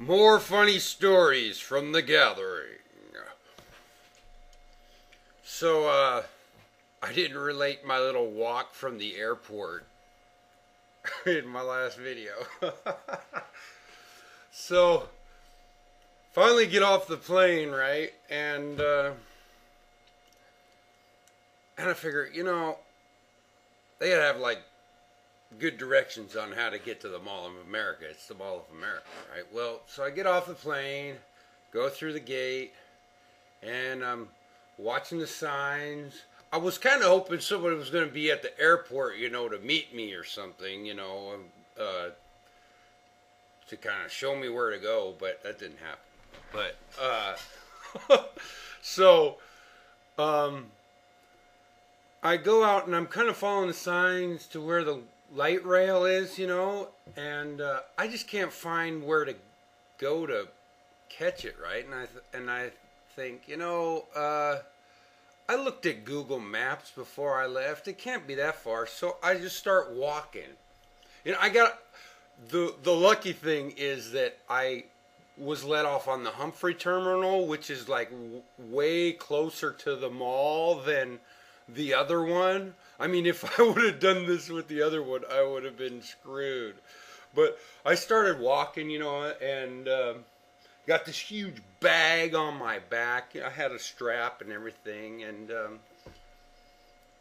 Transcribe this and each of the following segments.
More funny stories from the gathering. So, I didn't relate my little walk from the airport in my last video. So, finally get off the plane, right? And I figure, they gotta have like good directions on how to get to the Mall of America. It's the Mall of America, right? Well, so I get off the plane, go through the gate, and I'm watching the signs. I was kind of hoping somebody was going to be at the airport, to meet me or something, to kind of show me where to go, but that didn't happen. But, so, I go out and I'm kind of following the signs to where the light rail is, and I just can't find where to go to catch it, right? And I think, I looked at Google Maps before I left. It can't be that far, so I just start walking. I got the lucky thing is that I was let off on the Humphrey Terminal, which is like way closer to the mall than the other one. I mean, if I would have done this with the other one, I would have been screwed. But I started walking, and got this huge bag on my back. I had a strap and everything, and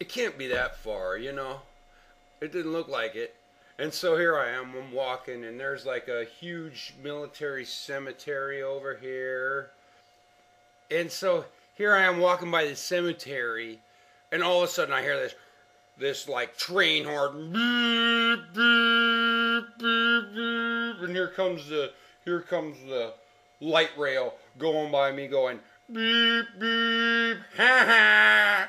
it can't be that far, It didn't look like it. And so here I am, I'm walking, and there's like a huge military cemetery over here. And so here I am walking by the cemetery, and all of a sudden I hear this like train horn, beep, beep, beep, beep, and here comes the light rail going by me going beep, beep, ha ha,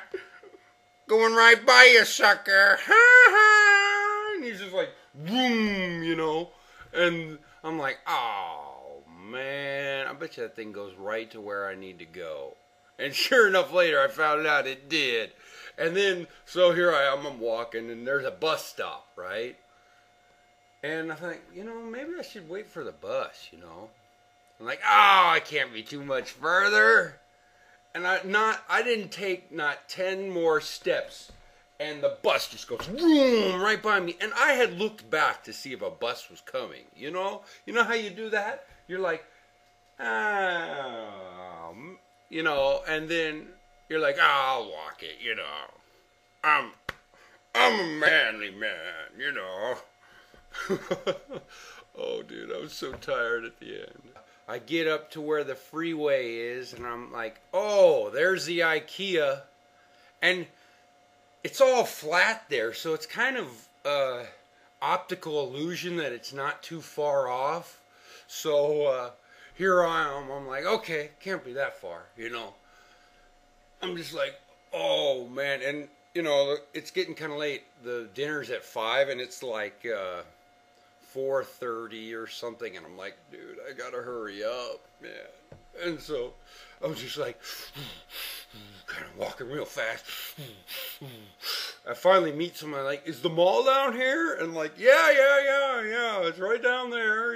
going right by you, sucker, ha ha, and he's just like, boom, and I'm like, oh man, I bet you that thing goes right to where I need to go. And sure enough, later I found out it did. And then, so here I am, I'm walking, and there's a bus stop, right? And I think, maybe I should wait for the bus, I'm like, oh, I can't be too much further. And I didn't take not 10 more steps, and the bus just goes boom right by me. And I had looked back to see if a bus was coming, You know how you do that? You're like, oh, and then you're like, oh, I'll walk it, I'm a manly man, Oh, dude, I was so tired at the end. I get up to where the freeway is, and I'm like, oh, there's the IKEA. And it's all flat there, so it's kind of optical illusion that it's not too far off. So here I am. I'm like, okay, can't be that far, I'm just like, oh, man. And, it's getting kind of late. The dinner's at 5, and it's like 4:30 or something, and I'm like, dude, I gotta hurry up, man. And so I'm just like kind of walking real fast. I finally meet someone like, is the mall down here? And like, yeah, it's right down there,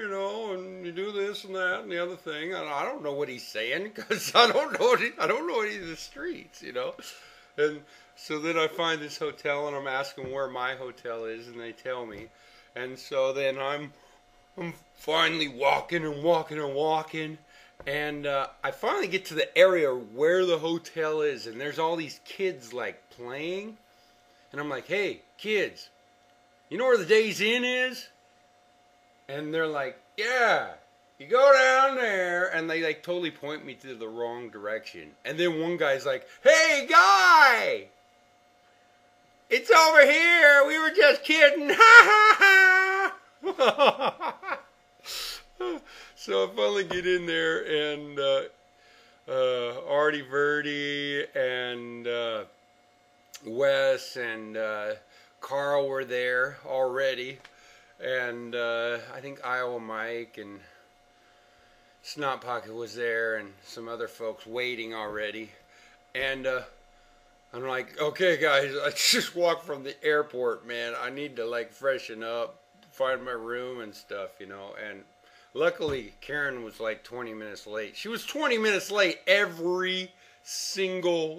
and you do this and that and the other thing. And I don't know what he's saying because I don't know any of the streets, And so then I find this hotel, and I'm asking where my hotel is, and they tell me. And so then I'm finally walking, and I finally get to the area where the hotel is, and there's all these kids like playing, and I'm like, hey, kids, you know where the Days Inn is? And they're like, yeah, you go down there, and they like totally point me to the wrong direction. And then one guy's like, hey, guy, it's over here. We were just kidding. Ha ha ha. So I finally get in there, and Artie Verdi and Wes and Carl were there already. And I think Iowa Mike and Snot Pocket was there, and some other folks waiting already. And I'm like, okay, guys, I just walked from the airport, man. I need to, like, freshen up, find my room and stuff, And Luckily, Karen was like 20 minutes late. She was 20 minutes late every single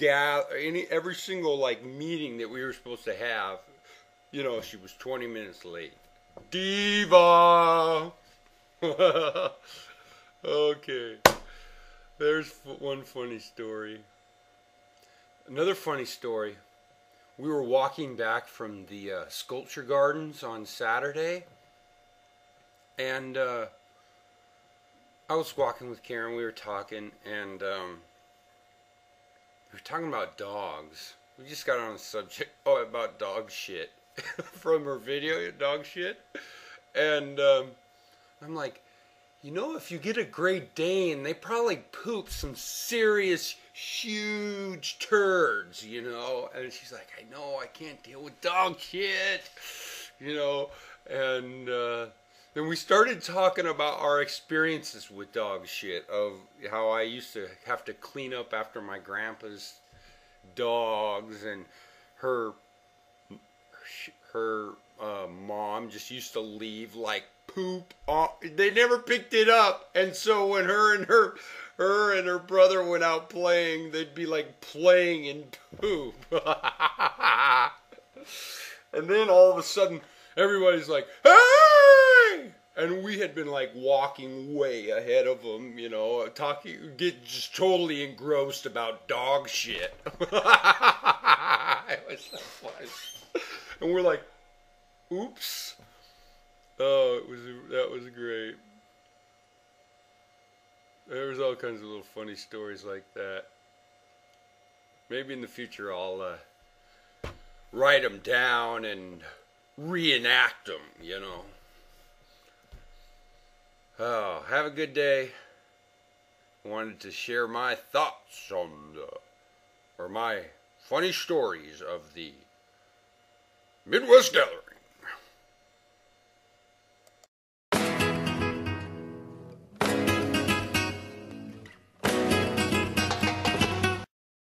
every single like meeting that we were supposed to have. You know, she was 20 minutes late. Diva. Okay. There's one funny story. Another funny story. We were walking back from the sculpture gardens on Saturday. And I was walking with Karen. We were talking. And we were talking about dogs. We just got on the subject about dog shit. From her video, dog shit. And I'm like, you know, if you get a Great Dane, they probably poop some serious, huge turds, you know. And she's like, I know, I can't deal with dog shit, you know. And then we started talking about our experiences with dog shit, of how I used to have to clean up after my grandpa's dogs, and her mom just used to leave like poop on, they never picked it up, and so when her and her brother went out playing, they'd be like playing in poop. And then all of a sudden everybody's like, hey, and we had been like walking way ahead of them, you know, get just totally engrossed about dog shit. It was so funny. And we're like, oops. Oh, that was great. There was all kinds of little funny stories like that. Maybe in the future I'll write them down and reenact them, you know. Oh, have a good day. Wanted to share my thoughts on or my funny stories of the Midwest Gallery.